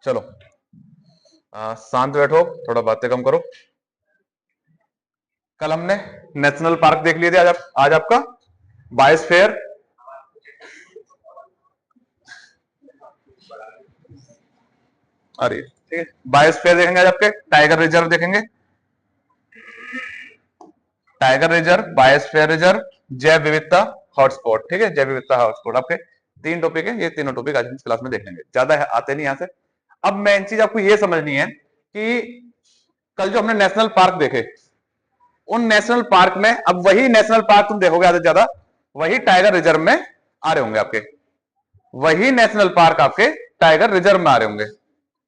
चलो शांत बैठो, थोड़ा बातें कम करो। कल हमने नेशनल पार्क देख लिए थे, आज आपका बायोस्फीयर, अरे ठीक है, बायोस्फीयर देखेंगे आज आपके, टाइगर रिजर्व देखेंगे, टाइगर रिजर्व, बायोस्फीयर रिजर्व, जैव विविधता हॉटस्पॉट। ठीक है, जैव विविधता हॉटस्पॉट आपके तीन टॉपिक है, ये तीनों टॉपिक आज इस क्लास में देख लेंगे, ज्यादा आते नहीं यहां से। अब मेन चीज आपको ये समझनी है कि कल जो हमने नेशनल पार्क देखे, उन नेशनल पार्क में अब वही नेशनल पार्क तुम देखोगे ज्यादा से ज्यादा वही टाइगर रिजर्व में आ रहे होंगे आपके, वही नेशनल पार्क आपके टाइगर रिजर्व में आ रहे होंगे।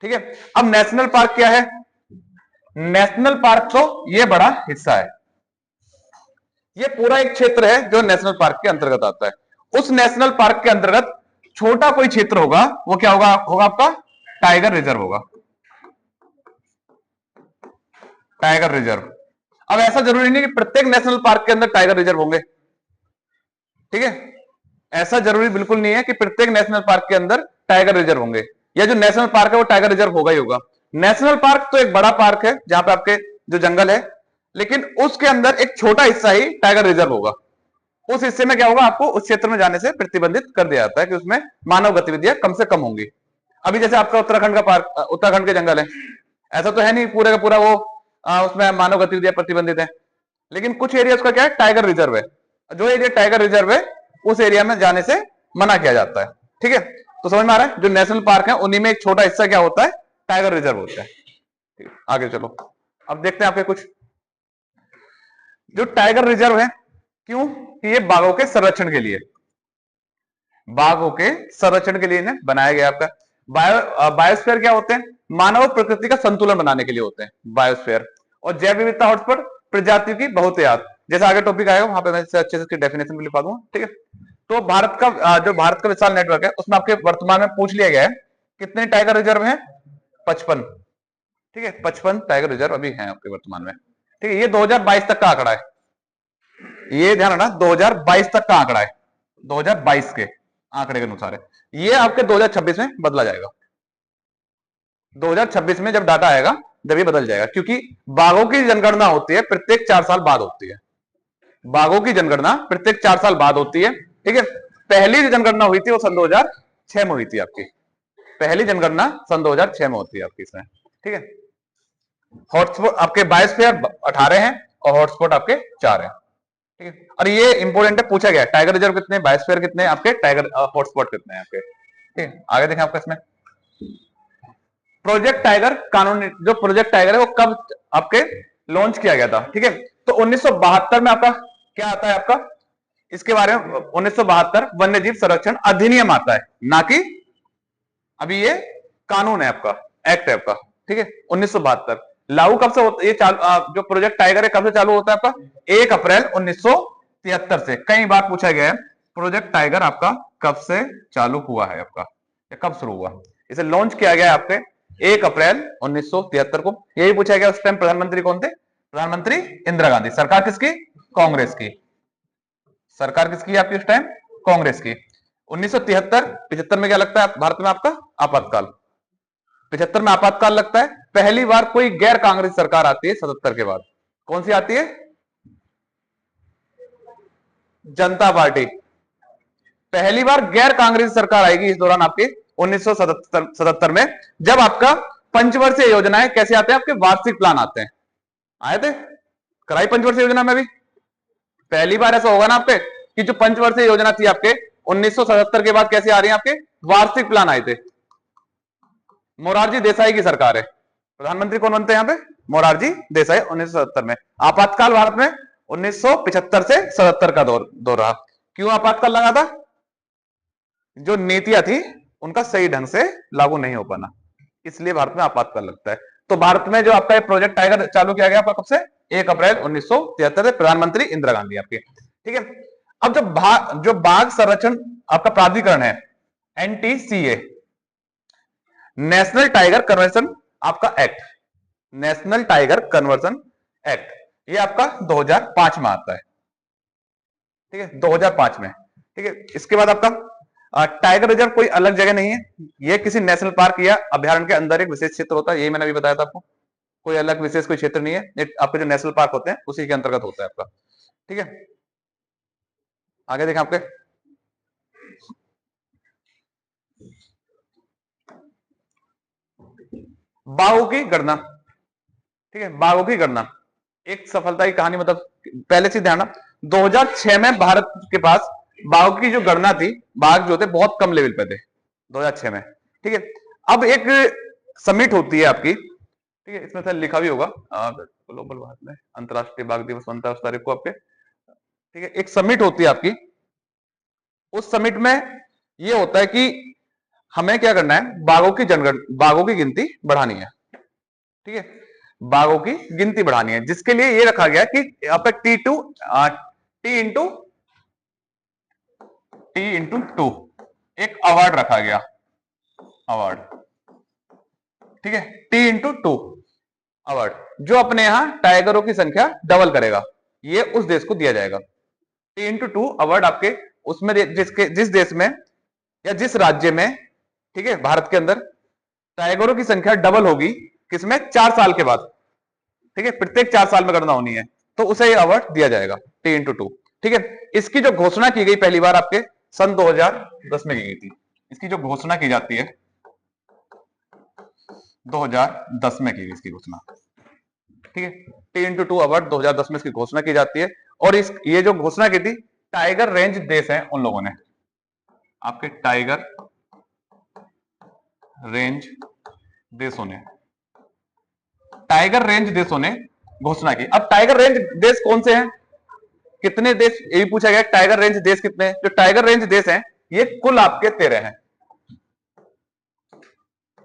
ठीक है, अब नेशनल पार्क क्या है? नेशनल पार्क तो ये बड़ा हिस्सा है, ये पूरा एक क्षेत्र है जो नेशनल पार्क के अंतर्गत आता है। उस नेशनल पार्क के अंतर्गत छोटा कोई क्षेत्र होगा, वो क्या होगा? होगा आपका टाइगर रिजर्व होगा, टाइगर रिजर्व। अब ऐसा जरूरी नहीं कि प्रत्येक नेशनल पार्क के अंदर टाइगर रिजर्व होंगे, ठीक है, ऐसा जरूरी बिल्कुल नहीं है कि प्रत्येक नेशनल पार्क के अंदर टाइगर रिजर्व होंगे, या जो नेशनल पार्क है वो टाइगर रिजर्व होगा ही होगा। नेशनल पार्क तो एक बड़ा पार्क है जहां पे आपके जो जंगल है, लेकिन उसके अंदर एक छोटा हिस्सा ही टाइगर रिजर्व होगा। उस हिस्से में क्या होगा? आपको उस क्षेत्र में जाने से प्रतिबंधित कर दिया जाता है कि उसमें मानव गतिविधियां कम से कम होंगी। अभी जैसे आपका उत्तराखंड का पार्क, उत्तराखंड के जंगल है, ऐसा तो है नहीं पूरे का पूरा वो उसमें मानव गतिविधियां प्रतिबंधित है, लेकिन कुछ एरिया उसका क्या है? टाइगर रिजर्व है। जो एरिया टाइगर रिजर्व है उस एरिया में जाने से मना किया जाता है। ठीक है, तो समझ में आ रहा है? जो नेशनल पार्क है उन्हीं में एक छोटा हिस्सा क्या होता है? टाइगर रिजर्व होता है। आगे चलो, अब देखते हैं आपके कुछ जो टाइगर रिजर्व है, क्यों कि ये बाघों के संरक्षण के लिए, बाघों के संरक्षण के लिए इन्हें बनाया गया। आपका बायोस्फीयर क्या होते हैं? मानव और प्रकृति का संतुलन बनाने के लिए होते हैं बायोस्फीयर। और जैव विविधता हॉटस्पॉट प्रजातियों की बहुतायत, जैसे आगे टॉपिक आएगा वहां पे मैं अच्छे से इसकी डेफिनेशन भी लिखा दूंगा। ठीक है, तो भारत का जो भारत का विशाल नेटवर्क है उसमें आपके वर्तमान में पूछ लिया गया है कितने टाइगर रिजर्व हैं? 55। ठीक है, 55 टाइगर रिजर्व अभी हैं आपके वर्तमान में। ठीक है, ये 2022 तक का आंकड़ा है, ये ध्यान रखना 2022 तक का आंकड़ा है, 2022 के आंकड़े के अनुसार है। ये आपके 2026 में बदला जाएगा, 2026 में जब डाटा आएगा जब ये बदल जाएगा, क्योंकि बाघों की जनगणना होती है प्रत्येक 4 साल बाद होती है, बाघों की जनगणना प्रत्येक 4 साल बाद होती है। ठीक है, पहली जो जनगणना हुई थी वो सन 2006 में हुई थी आपकी, पहली जनगणना सन 2006 में होती है आपकी इसमें। ठीक है, हॉटस्पॉट आपके बायोस्फीयर 18 हैं और हॉटस्पॉट आपके 4 हैं। ठीक है, और ये इंपॉर्टेंट है, पूछा गया टाइगर रिजर्व कितने, बायोस्फीयर कितने, आपके टाइगर हॉटस्पॉट कितने हैं आपके। ठीक है, आगे देखें आपका इसमें प्रोजेक्ट टाइगर कानून, जो प्रोजेक्ट टाइगर है वो कब आपके लॉन्च किया गया था? ठीक है, तो 1972 में आपका क्या आता है आपका इसके बारे में? 1972 वन्यजीव संरक्षण अधिनियम आता है, ना कि अभी ये कानून है आपका, एक्ट है आपका। ठीक है, 1972 लागू कब से होता है? ये जो प्रोजेक्ट टाइगर है कब से चालू होता है आपका? 1 अप्रैल 1973 से। कई बार पूछा गया है प्रोजेक्ट टाइगर आपका कब से चालू हुआ है आपका, या कब शुरू हुआ? इसे लॉन्च किया गया आपके 1 अप्रैल 1973 को। यही पूछा गया उस टाइम प्रधानमंत्री कौन थे? प्रधानमंत्री इंदिरा गांधी। सरकार किसकी? कांग्रेस की। सरकार किसकी आपकी उस टाइम? कांग्रेस की। 1973 75 में क्या लगता है भारत में आपका? आपातकाल। 75 में आपातकाल लगता है। पहली बार कोई गैर कांग्रेस सरकार आती है 77 के बाद। कौन सी आती है? जनता पार्टी। पहली बार गैर कांग्रेस सरकार आएगी इस दौरान आपके 1977 में, जब आपका पंचवर्षीय योजनाएं कैसे आते हैं? आपके वार्षिक प्लान आते हैं। आए थे? कराई पंचवर्षीय योजना में भी पहली बार ऐसा होगा ना आपके कि जो पंचवर्षीय योजना थी आपके 1977 के बाद कैसे आ रही है? आपके वार्षिक प्लान आए थे। मोरारजी देसाई की सरकार है, प्रधानमंत्री कौन बनते हैं यहाँ पे? मोरारजी देसाई 1977 में। आपातकाल भारत में 1975 से 77 का दौर रहा। क्यों आपातकाल लगा था? जो नीतियां थी उनका सही ढंग से लागू नहीं हो पाना, इसलिए भारत में आपातकाल लगता है। तो भारत में जो आपका प्रोजेक्ट टाइगर चालू किया गया आपका कब से? 1 अप्रैल 1973 से, प्रधानमंत्री इंदिरा गांधी आपकी। ठीक है, अब जो बाघ संरक्षण आपका प्राधिकरण है NTCA, नेशनल टाइगर कन्वर्जन आपका act, national tiger conversion act, ये आपका 2005 में आता है। ठीक है, 2005 में। ठीक है, इसके बाद आपका टाइगर रिजर्व कोई अलग जगह नहीं है, ये किसी नेशनल पार्क या अभ्यारण्य के अंदर एक विशेष क्षेत्र होता है, यही मैंने अभी बताया था आपको। कोई अलग विशेष कोई क्षेत्र नहीं है, ये आपके जो नेशनल पार्क होते हैं उसी के अंतर्गत होता है आपका। ठीक है, आगे देखें आपके बाघों की गणना। ठीक है, बाघों की गणना एक सफलता की कहानी, मतलब पहले से ध्यान, 2006 में भारत के पास बाघों की जो गणना थी, बाघ जो थे बहुत कम लेवल पे थे 2006 में। ठीक है, अब एक समिट होती है आपकी, ठीक है, इसमें लिखा भी होगा ग्लोबल भारत में अंतरराष्ट्रीय बाघ दिवस बनता है उस तारीख को आपके। ठीक है, एक समिट होती है आपकी, उस समिट में यह होता है कि हमें क्या करना है, बाघों की गिनती बढ़ानी है। ठीक है, बाघों की गिनती बढ़ानी है, जिसके लिए ये रखा गया कि यहाँ पे T/2 एक अवार्ड रखा गया, अवार्ड। ठीक है, T/2 अवार्ड जो अपने यहां टाइगरों की संख्या डबल करेगा, ये उस देश को दिया जाएगा। T/2 अवार्ड आपके उसमें जिस देश में या जिस राज्य में, ठीक है, भारत के अंदर टाइगरों की संख्या डबल होगी, किसमें, 4 साल के बाद। ठीक है, प्रत्येक 4 साल में गणना होनी है, तो उसे ये अवार्ड दिया जाएगा T/2। ठीक है, इसकी जो घोषणा की गई पहली बार आपके सन 2010 में की गई थी, इसकी जो घोषणा की जाती है 2010 में की गई इसकी घोषणा। ठीक है, T/2 अवार्ड 2010 में इसकी घोषणा की जाती है, और ये जो घोषणा की थी, टाइगर रेंज देश है उन लोगों ने, आपके टाइगर रेंज देशों ने, टाइगर रेंज देशों ने घोषणा की। अब टाइगर रेंज देश कौन से हैं, कितने देश, ये भी पूछा गया टाइगर रेंज देश कितने हैं। जो टाइगर रेंज देश हैं ये कुल आपके 13 हैं।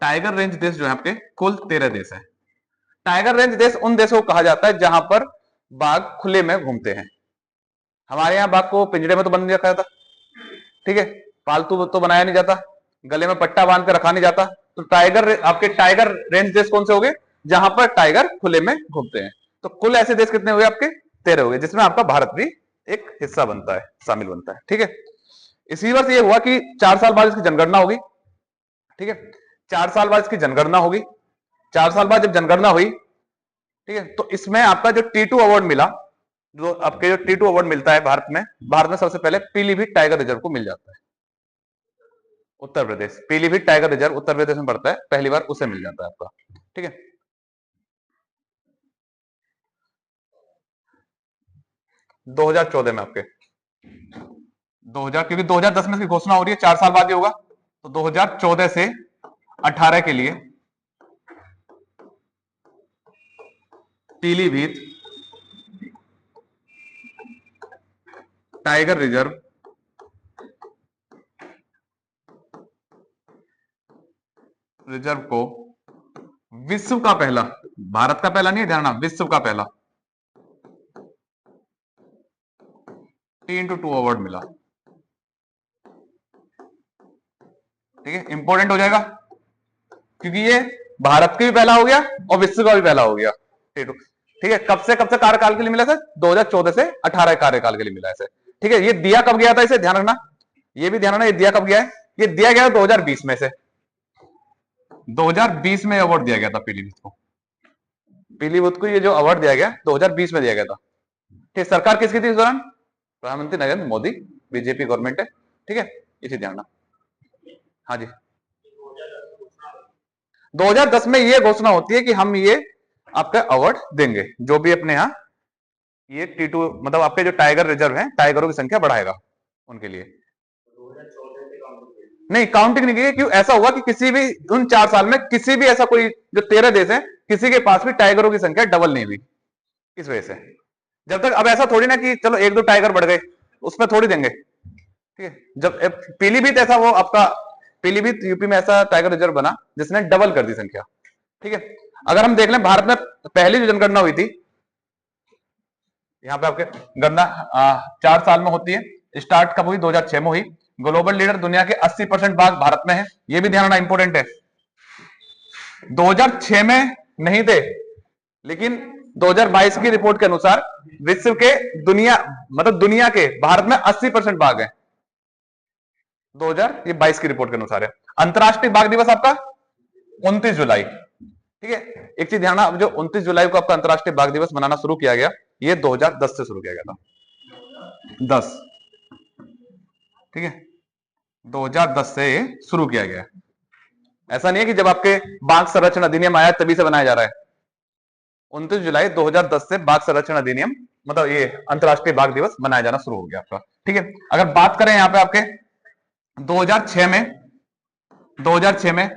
टाइगर रेंज देश जो है आपके कुल 13 देश हैं। टाइगर रेंज देश उन देशों को कहा जाता है जहां पर बाघ खुले में घूमते हैं। हमारे यहां बाघ को पिंजरे में तो बंद रखा जाता, ठीक है, पालतू तो बनाया नहीं जाता, गले में पट्टा बांध कर रखा नहीं जाता। तो आपके टाइगर रेंज देश कौन से हो गए, जहां पर टाइगर खुले में घूमते हैं। तो कुल ऐसे देश कितने हुए आपके, 13 हो गए, जिसमें आपका भारत भी एक हिस्सा बनता है, शामिल बनता है। ठीक है, इसी वर्ष ये हुआ कि 4 साल बाद इसकी जनगणना होगी। ठीक है, 4 साल बाद इसकी जनगणना होगी। 4 साल बाद जब जनगणना हुई, ठीक है, तो इसमें आपका जो T2 अवार्ड मिला, जो आपके जो T2 अवार्ड मिलता है भारत में सबसे पहले पीलीभीत टाइगर रिजर्व को मिल जाता है। उत्तर प्रदेश, पीलीभीत टाइगर रिजर्व उत्तर प्रदेश में पड़ता है, पहली बार उसे मिल जाता है आपका। ठीक है, 2014 में आपके 2000, क्योंकि 2010 में इसकी घोषणा हो रही है, 4 साल बाद ही होगा, तो 2014 से 18 के लिए पीलीभीत टाइगर रिजर्व को विश्व का पहला, भारत का पहला नहीं, ध्यान रखना, विश्व का पहला T/2 अवार्ड मिला। ठीक है, इंपॉर्टेंट हो जाएगा क्योंकि ये भारत का भी पहला हो गया और विश्व का भी पहला हो गया T2। ठीक है, कब से कार्यकाल के लिए मिला था, 2014 से 18 कार्यकाल के लिए मिला है। ठीक है, ये दिया कब गया था, इसे ध्यान रखना, ये भी ध्यान रखना, ये दिया कब गया है, ये दिया गया 2020 में से, 2020 में अवार्ड दिया गया था पीलीभीत को। पीलीभीत को ये जो अवार्ड दिया गया 2020 में दिया गया था। ठीक, सरकार किसकी थी इस दौरान, प्रधानमंत्री नरेंद्र मोदी, बीजेपी गवर्नमेंट है। ठीक है, इसे ध्यान रखना। हाँ जी, 2010 में ये घोषणा होती है कि हम ये आपका अवार्ड देंगे, जो भी अपने यहां ये T2 मतलब आपके जो टाइगर रिजर्व है, टाइगरों की संख्या बढ़ाएगा उनके लिए। नहीं, काउंटिंग नहीं की, क्यों ऐसा हुआ कि किसी भी उन 4 साल में किसी भी ऐसा कोई जो 13 देश है, किसी के पास भी टाइगरों की संख्या डबल नहीं हुई, इस वजह से। जब तक, अब ऐसा थोड़ी ना कि चलो 1-2 टाइगर बढ़ गए, उसमें थोड़ी देंगे। ठीक है, जब पीलीभीत ऐसा, वो आपका पीलीभीत यूपी में ऐसा टाइगर रिजर्व बना जिसने डबल कर दी संख्या। ठीक है, अगर हम देख लें भारत में पहली जो जनगणना हुई थी, यहाँ पे आपके गणना 4 साल में होती है, स्टार्ट कब हुई, 2006 में हुई। ग्लोबल लीडर दुनिया के 80% बाघ भारत में है, ये भी ध्यान रखना इंपॉर्टेंट है। 2006 में नहीं थे, लेकिन 2022 की रिपोर्ट के अनुसार विश्व के दुनिया के भारत में 80% बाघ हैं। 2022 की रिपोर्ट के अनुसार है। अंतरराष्ट्रीय बाघ दिवस आपका 29 जुलाई। ठीक है, एक चीज ध्यान, अब जो 29 जुलाई को आपका अंतरराष्ट्रीय बाघ दिवस मनाना शुरू किया गया, ये 2010 से शुरू किया गया था, 10। ठीक है, 2010 से शुरू किया गया। ऐसा नहीं है कि जब आपके बाघ संरक्षण अधिनियम आया तभी से बनाया जा रहा है। 29 जुलाई 2010 से बाघ संरक्षण अधिनियम, मतलब ये अंतरराष्ट्रीय बाघ दिवस मनाया जाना शुरू हो गया आपका। ठीक है, अगर बात करें यहां पे आपके 2006 में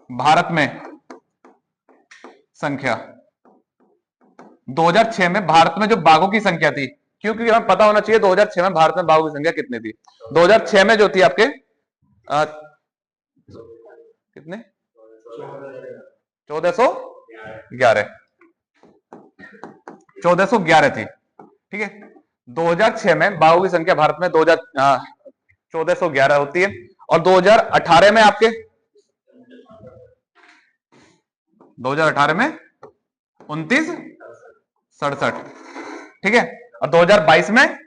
भारत में संख्या, 2006 में भारत में जो बाघों की संख्या थी, क्योंकि हमें पता होना चाहिए 2006 में भारत में बाघों की संख्या कितनी थी। 2006 में जो थी आपके कितने, 1411 थी। ठीक है, 2006 में बाघों की संख्या भारत में 1411 होती है, और 2018 में आपके 2018 में 2967। ठीक है, और 2022 में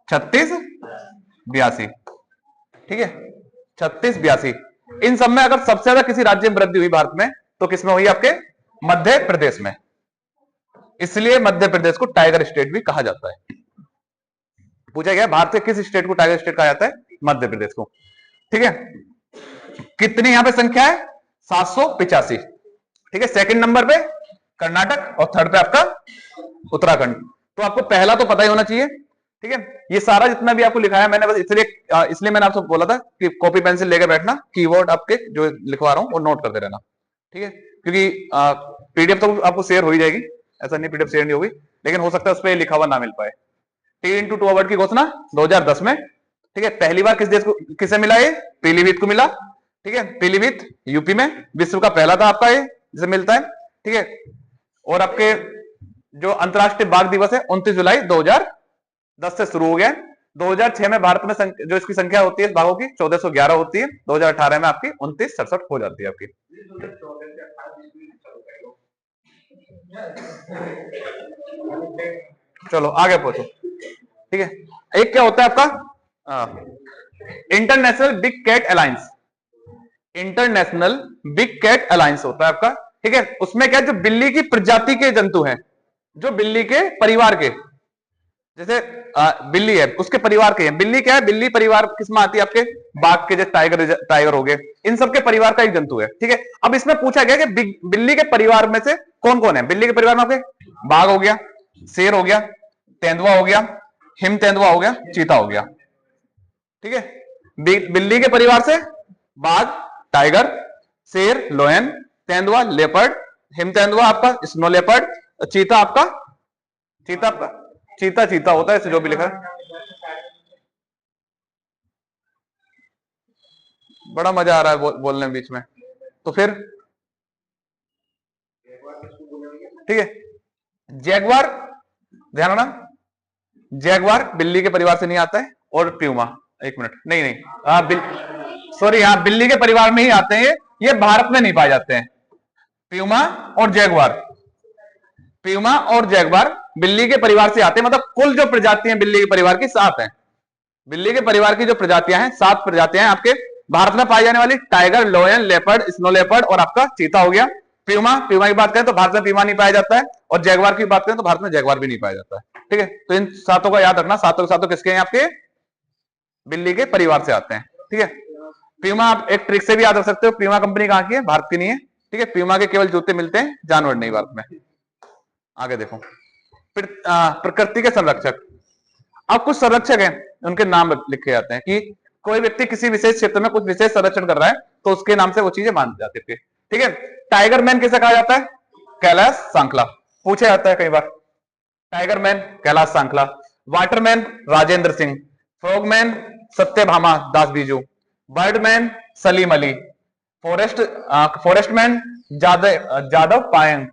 3682। ठीक है, 3682। इन सब में अगर सबसे ज्यादा किसी राज्य में वृद्धि हुई भारत में, तो किसमें हुई, आपके मध्य प्रदेश में। इसलिए मध्य प्रदेश को टाइगर स्टेट भी कहा जाता है। पूछा गया भारत के किस स्टेट को टाइगर स्टेट कहा जाता है, मध्य प्रदेश को। ठीक है, कितनी यहां पे संख्या है, 785। ठीक है, सेकंड नंबर पे कर्नाटक और थर्ड पे आपका उत्तराखंड। तो आपको पहला तो पता ही होना चाहिए। ठीक है, ये सारा जितना भी आपको लिखा है मैंने बस इसलिए मैंने आपसे बोला था कि कॉपी पेंसिल लेकर बैठना, कीवर्ड आपके जो लिखवा रहा हूं वो नोट करते रहना। ठीक है, क्योंकि पीडीएफ तो आपको शेयर हो ही जाएगी, ऐसा नहीं पीडीएफ शेयर नहीं होगी, लेकिन हो सकता है उस पर लिखा हुआ ना मिल पाए। T/2 अवार्ड की घोषणा 2010 में। ठीक है, पहली बार किस देश को, किसे मिला, ये पीलीभीत को मिला। ठीक है, पीलीभीत यूपी में, विश्व का पहला था आपका ये जिसे मिलता है। ठीक है, और आपके जो अंतरराष्ट्रीय बाघ दिवस है 29 जुलाई 2010 से शुरू हो गया। 2006 में भारत में जो इसकी संख्या होती है बाघों की 1411 होती है, 2018 में आपकी 2967 हो जाती है आपकी। चलो आगे पूछो। ठीक है, एक क्या होता है आपका international big cat alliance. International big cat alliance होता है आपका। ठीक है, उसमें क्या, जो बिल्ली की प्रजाति के जंतु हैं, जो बिल्ली के परिवार के, जैसे बिल्ली है उसके परिवार के हैं। बिल्ली क्या है, बिल्ली परिवार किसमें आती है, आपके बाघ के, जैसे टाइगर हो गए, इन सबके परिवार का एक जंतु है। ठीक है, अब इसमें पूछा गया कि बिल्ली के परिवार में से कौन कौन है। बिल्ली के परिवार में आपके बाघ हो गया, शेर हो गया, तेंदुआ हो गया, हिम तेंदुआ हो गया, चीता हो गया। ठीक है, बिल्ली के परिवार से बाघ, टाइगर, शेर, लोयन, तेंदुआ, लेपर्ड, हिम तेंदुआ आपका स्नो लेपर्ड, चीता आपका चीता होता है, जो भी लिखा है। बड़ा मजा आ रहा है बोलने में बीच में, तो फिर ठीक है। जैगवार, ध्यान रखना, जैगवार बिल्ली के परिवार से नहीं आता है, और प्यूमा, एक मिनट, नहीं, सॉरी, हाँ बिल्ली के परिवार में ही आते हैं ये भारत में नहीं पाए जाते हैं। प्यूमा और जैगवार बिल्ली के परिवार से आते हैं, मतलब कुल जो प्रजातियां बिल्ली के परिवार की 7 हैं। बिल्ली के परिवार की जो प्रजातियां हैं 7 प्रजातियां हैं आपके भारत में पाई जाने वाली, टाइगर, लोयन, लेपर्ड, स्नो लेपर्ड और आपका चीता हो गया। प्यूमा की बात करें तो भारत में प्यूमा नहीं पाया जाता है, और जैगवार की बात करें तो भारत में जैगवार भी नहीं पाया जाता है। ठीक है, तो इन 7 का याद रखना, 7 के 7 किसके हैं, आपके बिल्ली के परिवार से आते हैं। ठीक है, प्यूमा आप एक ट्रिक से भी याद रख सकते हो, प्यूमा कंपनी कहां की है, भारत की नहीं है। ठीक है, प्यूमा के केवल जूते मिलते हैं, जानवर नहीं भारत में। आगे देखो, प्रकृति के संरक्षक। अब कुछ संरक्षक हैं, उनके नाम लिखे जाते हैं कि कोई व्यक्ति किसी विशेष क्षेत्र में कुछ विशेष संरक्षण कर रहा है तो उसके नाम से वो चीजें मान जाती थी। ठीक है, टाइगर मैन किसे कहा जाता है, कैलाश सांखला, पूछा जाता है कई बार। Tiger man Kailash Sankhala, waterman Rajendra Singh, frogman Satyabhama Das Biju, birdman Salim Ali, forestman Jadav Payeng,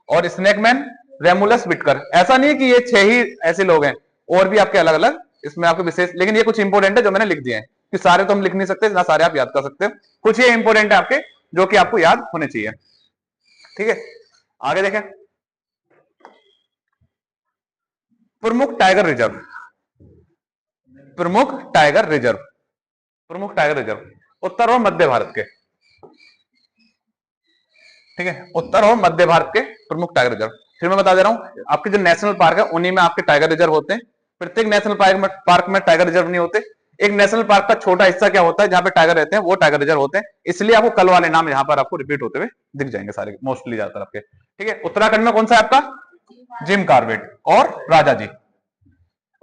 और स्नेकमैन रेमुलस विटकर। ऐसा नहीं कि ये 6 ही ऐसे लोग हैं, और भी आपके अलग अलग इसमें आपके विशेष, लेकिन ये कुछ इंपोर्टेंट है जो मैंने लिख दिए हैं, कि सारे तो हम लिख नहीं सकते ना, सारे आप याद कर सकते हो, कुछ ये इंपोर्टेंट है आपके जो कि आपको याद होने चाहिए। ठीक है, आगे देखें, प्रमुख टाइगर रिजर्व। प्रमुख टाइगर रिजर्व, प्रमुख टाइगर रिजर्व उत्तर और मध्य भारत के, ठीक है, उत्तर और मध्य भारत के प्रमुख टाइगर रिजर्व। फिर मैं बता दे रहा हूं, आपके जो नेशनल पार्क है उन्हीं में आपके टाइगर रिजर्व होते हैं। प्रत्येक नेशनल पार्क में टाइगर रिजर्व नहीं होते। एक नेशनल पार्क का छोटा हिस्सा क्या होता है जहां पे टाइगर रहते हैं, वो टाइगर रिजर्व होते हैं। इसलिए आपको कल वाले नाम यहां पर आपको रिपीट होते हुए दिख जाएंगे सारे, मोस्टली ज्यादातर आपके, ठीक है। उत्तराखंड में कौन सा है आपका, जिम कॉर्बेट और राजा जी।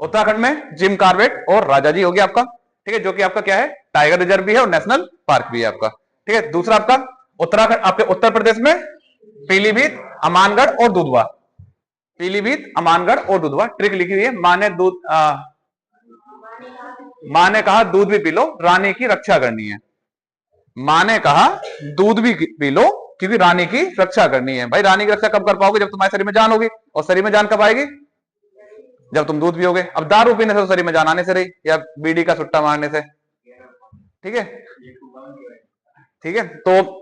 उत्तराखंड में जिम कॉर्बेट और राजा जी हो गया आपका, ठीक है, जो कि आपका क्या है, टाइगर रिजर्व भी है और नेशनल पार्क भी है आपका, ठीक है। दूसरा आपका उत्तराखंड, आपके उत्तर प्रदेश में पीलीभीत, अमानगढ़ और दुधवा, पीलीभीत, अमानगढ़ और दुधवा। ट्रिक लिखी हुई है, माँ ने कहा दूध भी पी लो, रानी की रक्षा करनी है। माँ ने कहा दूध भी पी लो क्योंकि रानी की रक्षा करनी है। भाई रानी की रक्षा कब कर पाओगे, जब तुम्हारे शरीर में जान होगी, और शरीर में जान कब आएगी, जब तुम दूध पियोगे। अब दारू पीने से तो शरीर में जान आने से रही, या बीड़ी का सुट्टा मारने से, ठीक है, ठीक है। तो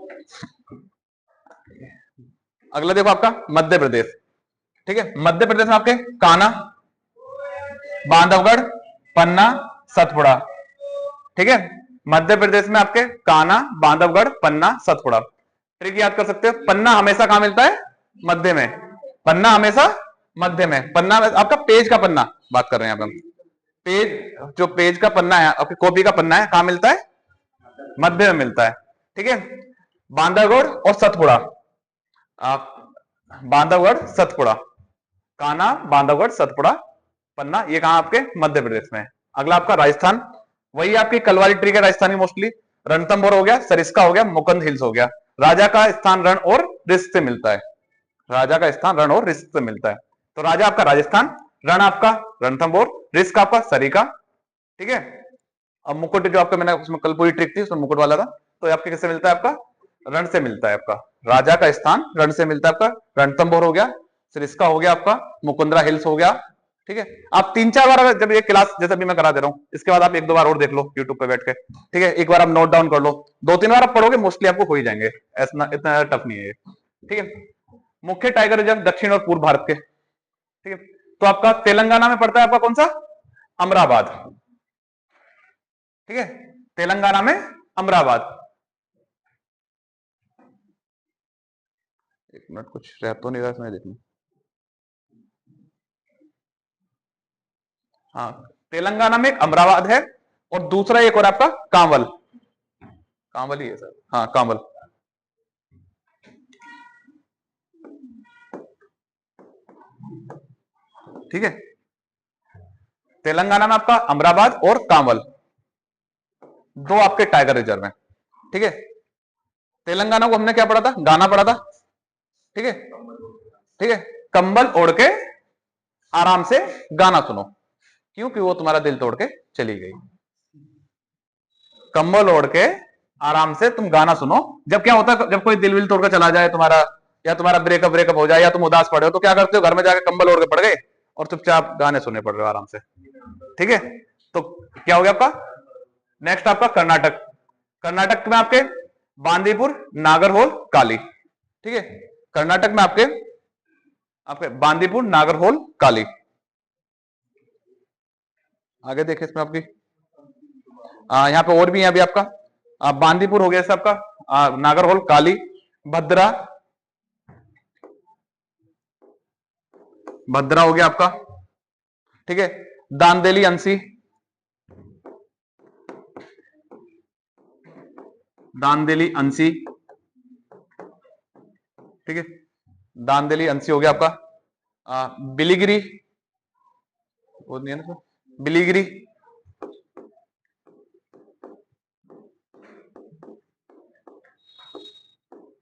अगला देखो आपका मध्य प्रदेश, ठीक है। मध्य प्रदेश में आपके कान्हा, बांधवगढ़, पन्ना, सतपुड़ा, ठीक है। मध्य प्रदेश में आपके कान्हा, बांधवगढ़, पन्ना, सतपुड़ा। ट्रिक याद कर सकते हो, पन्ना हमेशा कहां मिलता है, मध्य में। पन्ना हमेशा मध्य में, पन्ना आपका पेज का पन्ना बात कर रहे हैं आप, पेज, जो पेज का पन्ना है आपकी कॉपी का पन्ना है, कहां मिलता है, मध्य में मिलता है, ठीक है। बांधवगढ़ और सतपुड़ा, बांधवगढ़, सतपुड़ा, कान्हा, बांधवगढ़, सतपुड़ा, पन्ना, ये कहां आपके मध्य प्रदेश में है। अगला आपका राजस्थान, वही आपकी कलवारी ट्रिक है राजस्थानी मोस्टली। रणथंभौर हो गया, सरिस्का हो गया, मुकुंद हिल्स हो गया। राजा का स्थान रण और रिस्त से मिलता है, राजा का स्थान रण और रिस्त से मिलता है। तो राजा आपका राजस्थान, रण आपका रणथंभौर, रिस्क आपका सरिका, ठीक है। अब मुकुट जो आपका, मैंने उसमें कल पूरी ट्रिक थी, उसमें मुकुट वाला था, तो आपके किससे मिलता है, आपका रण से मिलता है। आपका राजा का स्थान रण से मिलता है, आपका रणथंभौर हो गया, सरिस्का हो गया, आपका मुकुंदरा हिल्स हो गया, ठीक है। आप 3-4 बार अगर, जब ये क्लास जैसे भी मैं करा दे रहा हूं, इसके बाद आप 1-2 बार और देख लो यूट्यूब पे बैठ के, ठीक है। एक बार आप नोट डाउन कर लो, 2-3 बार आप पढ़ोगे, मोस्टली आपको हो ही जाएंगे, ऐसा इतना टफ नहीं है ये, ठीक है। मुख्य टाइगर रिजर्व दक्षिण और पूर्व भारत के, ठीक है। तो आपका तेलंगाना में पड़ता है आपका कौन सा, अमराबाद, ठीक है, तेलंगाना में अमराबाद। एक मिनट, कुछ रह तो नहीं रहा इसमें, देखना। हाँ, तेलंगाना में एक अमराबाद है, और दूसरा एक और आपका कांवल, कांवल ही है सर, हाँ कांवल, ठीक है। तेलंगाना में आपका अमराबाद और कांवल, दो आपके टाइगर रिजर्व हैं, ठीक है। तेलंगाना को हमने क्या पढ़ा था, गाना पढ़ा था, ठीक है, ठीक है। कंबल ओढ़ के आराम से गाना सुनो, क्योंकि वो तुम्हारा दिल तोड़ के चली गई। कंबल ओढ़ के आराम से तुम गाना सुनो। जब क्या होता है, जब कोई दिल विल तोड़ के चला जाए तुम्हारा, या तुम्हारा ब्रेकअप हो जाए, या तुम उदास पड़े हो, तो क्या करते हो, घर में जाके कंबल ओढ़ के पड़ गए और चुपचाप गाने सुनने पड़ रहे हो आराम से, ठीक है। तो क्या हो गया आपका, नेक्स्ट आपका कर्नाटक। कर्नाटक में आपके बांदीपुर, नागरहोल, काली, ठीक है। कर्नाटक में आपके आपके बांदीपुर, नागरहोल, काली। आगे देखिए इसमें आपकी, यहाँ पे और भी है अभी आपका, बांदीपुर हो गया सबका, नागरहोल, काली, भद्रा, भद्रा हो गया आपका, ठीक है। दांदेली, अंसी, दांदेली, अंसी, ठीक है। दांदेली, अंसी हो गया आपका। बिलीगिरी, वो नहीं है ना, बिलीगिरी,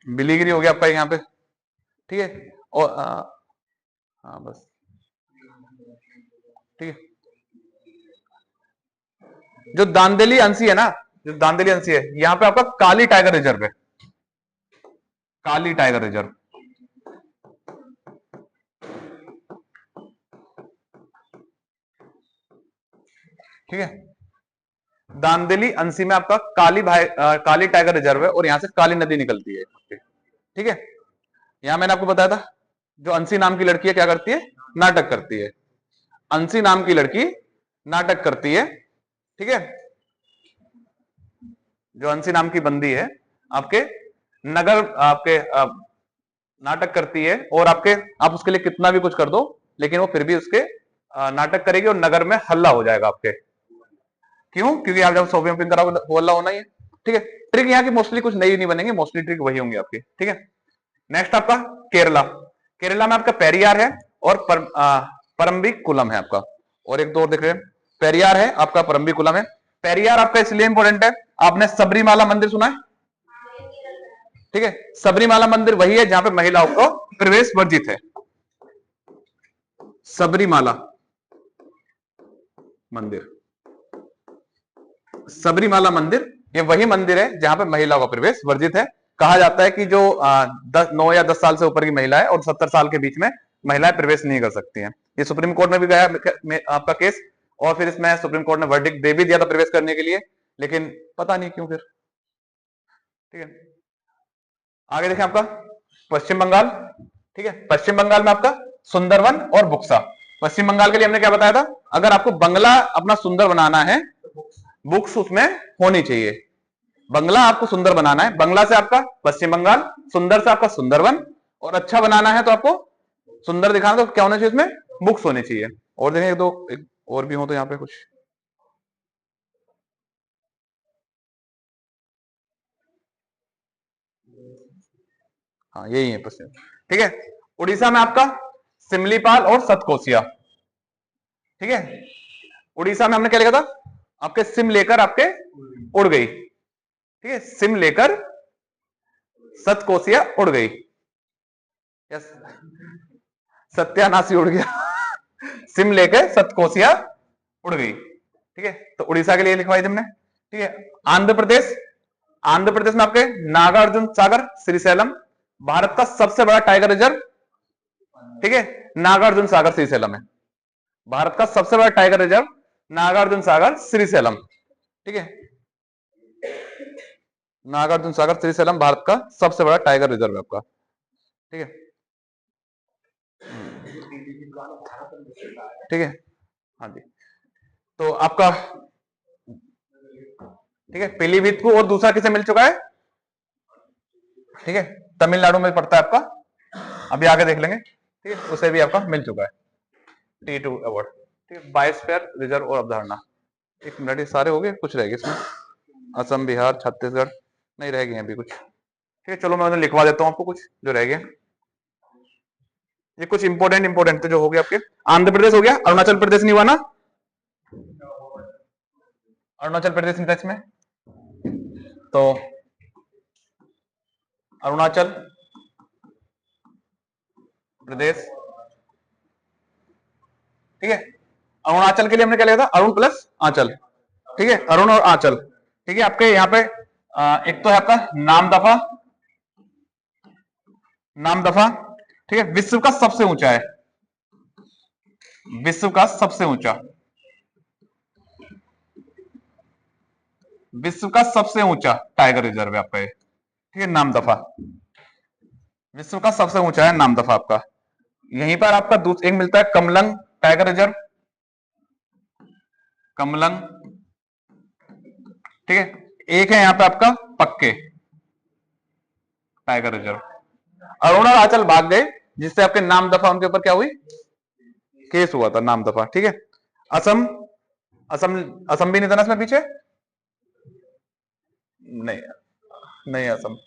बिलीगिरी हो गया आपका यहाँ पे, ठीक है। और हाँ बस, ठीक है। जो दांदेली अंसी है ना, जो दांदेली अंसी है, यहाँ पे आपका काली टाइगर रिजर्व है, काली टाइगर रिजर्व, ठीक है। दांदेली अंसी में आपका काली टाइगर रिजर्व है, और यहां से काली नदी निकलती है, ठीक है। यहां मैंने आपको बताया था, जो अंसी नाम की लड़की है क्या करती है, नाटक करती है। अंसी नाम की लड़की नाटक करती है, ठीक है। जो हंसी नाम की बंदी है आपके नगर आपके नाटक करती है, और आपके आप उसके लिए कितना भी कुछ कर दो लेकिन वो फिर भी उसके नाटक करेगी और नगर में हल्ला हो जाएगा आपके। क्यों? क्योंकि आप जब सोफे ओपिंग करा हल्ला होना ही है। ठीक है। ट्रिक यहाँ की मोस्टली कुछ नई नहीं बनेंगे, मोस्टली ट्रिक वही होंगी आपकी। ठीक है। नेक्स्ट आपका केरला। केरला में आपका पेरियार है और परम्बिकुलम है आपका, और एक दो और देख रहे हैं। पेरियार है आपका, परम्बिकुलम है। पेरियार आपका इसलिए इंपॉर्टेंट है, आपने सबरीमाला मंदिर सुना है? ठीक है। सबरीमाला मंदिर वही है जहां पे महिलाओं को प्रवेश वर्जित है। सबरीमाला मंदिर, सबरीमाला मंदिर ये वही मंदिर है जहां पे महिलाओं का प्रवेश वर्जित है। कहा जाता है कि जो 9 या 10 साल से ऊपर की महिला है और 70 साल के बीच में महिलाएं प्रवेश नहीं कर सकती हैं। ये सुप्रीम कोर्ट में भी गया आपका केस, और फिर इसमें सुप्रीम कोर्ट ने वर्डिक्ट दे भी दिया था प्रवेश करने के लिए, लेकिन पता नहीं क्यों फिर। ठीक है। आगे देखें आपका पश्चिम बंगाल। ठीक है। पश्चिम बंगाल में आपका सुंदरवन और बुक्सा। पश्चिम बंगाल के लिए हमने क्या बताया था? अगर आपको बंगला अपना सुंदर बनाना है, बुक्स उसमें होनी चाहिए। बंगला आपको सुंदर बनाना है, बंगला से आपका पश्चिम बंगाल, सुंदर से आपका सुंदरवन, और अच्छा बनाना है तो आपको सुंदर दिखाना, तो क्या होना चाहिए? इसमें बुक्स होनी चाहिए। और देखें एक और भी हो तो यहाँ पे कुछ। हाँ यही है पश्चिम। ठीक है। उड़ीसा में आपका सिमलीपाल और सतकोसिया। ठीक है। उड़ीसा में हमने क्या लिखा था? आपके सिम लेकर आपके उड़ गई। ठीक है। सिम लेकर सतकोसिया उड़ गई। यस, सत्यानाशी उड़ गया। सिम लेकर सतकोसिया उड़ गई। ठीक है। तो उड़ीसा के लिए लिखवाई तुमने। ठीक है। आंध्र प्रदेश। आंध्र प्रदेश में आपके नागार्जुन सागर श्रीशैलम, भारत का सबसे बड़ा टाइगर रिजर्व। ठीक है। नागार्जुन सागर श्रीशैलम है भारत का सबसे बड़ा टाइगर रिजर्व, नागार्जुन सागर श्रीशैलम। ठीक है। नागार्जुन सागर श्रीशैलम भारत का सबसे बड़ा टाइगर रिजर्व है आपका। ठीक है। ठीक है। हाँ जी। तो आपका ठीक है पीलीभीत को, और दूसरा किसे मिल चुका है? ठीक है। तमिलनाडु में पड़ता है आपका, अभी आगे देख लेंगे। ठीक है। उसे भी आपका मिल चुका है T2 अवार्ड। ठीक है। बायोस्फीयर रिजर्व और अवधारणा। एक मिनट, ये सारे हो गए? कुछ रह गए इसमें? असम, बिहार, छत्तीसगढ़ नहीं रह गए अभी कुछ। ठीक है। चलो मैं उन्हें लिखवा देता हूं आपको कुछ जो रह गए। ये कुछ इंपोर्टेंट थे जो हो गए आपके। आंध्र प्रदेश हो गया, अरुणाचल प्रदेश नहीं हुआ ना? अरुणाचल प्रदेश नहीं था इसमें, तो अरुणाचल प्रदेश। ठीक है। अरुणाचल के लिए हमने क्या लिया था? अरुण प्लस आंचल। ठीक है। अरुण और आंचल। ठीक है। आपके यहाँ पे एक तो है आपका नाम दफा। नाम दफा। ठीक है। विश्व का सबसे ऊंचा है, विश्व का सबसे ऊंचा, विश्व का सबसे ऊंचा टाइगर रिजर्व है आपका ये। ठीक है। नाम दफा विश्व का सबसे ऊंचा है, नाम दफा आपका। यहीं पर आपका एक मिलता है कमलंग टाइगर रिजर्व, कमलंग। ठीक है। एक है यहाँ पे आपका पक्के टाइगर रिजर्व। अरुण और आंचल भाग गए, जिससे आपके नाम दफा उनके ऊपर क्या हुई? केस हुआ था नाम दफा। ठीक है। असम, असम, असम भी नहीं था ना इसमें पीछे? नहीं, नहीं असम।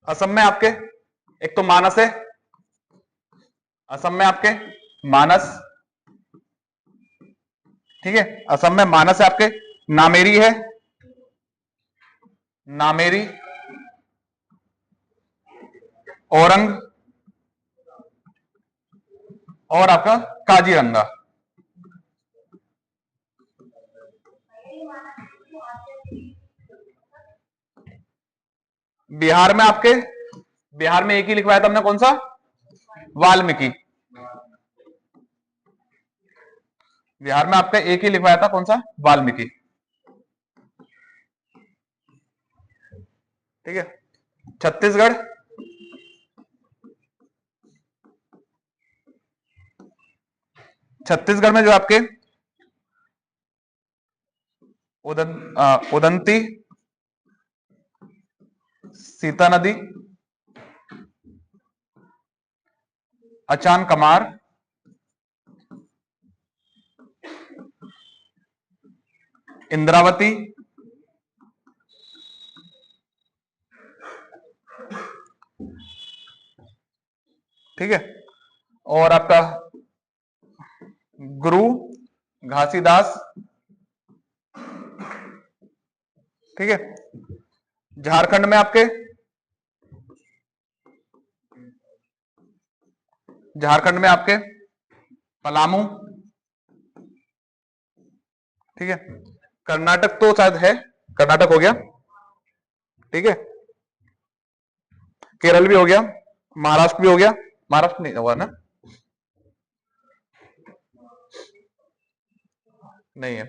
असम में आपके एक तो मानस है, असम में आपके मानस। ठीक है। असम में मानस है आपके, नामेरी है, नामेरी, औरंग, और आपका काजीरंगा। बिहार में आपके, बिहार में एक ही लिखवाया था हमने, कौन सा? वाल्मीकि। बिहार में आपका एक ही लिखवाया था, कौन सा? वाल्मीकि। ठीक है। छत्तीसगढ़, छत्तीसगढ़ में जो आपके उदंती सीता नदी, अचान कमार, इंद्रावती, ठीक है, और आपका गुरु घासीदास, ठीक है। झारखंड में आपके पलामू, ठीक है। कर्नाटक तो शायद है, कर्नाटक हो गया, ठीक है। केरल भी हो गया, महाराष्ट्र भी हो गया, महाराष्ट्र नहीं हुआ ना, नहीं है,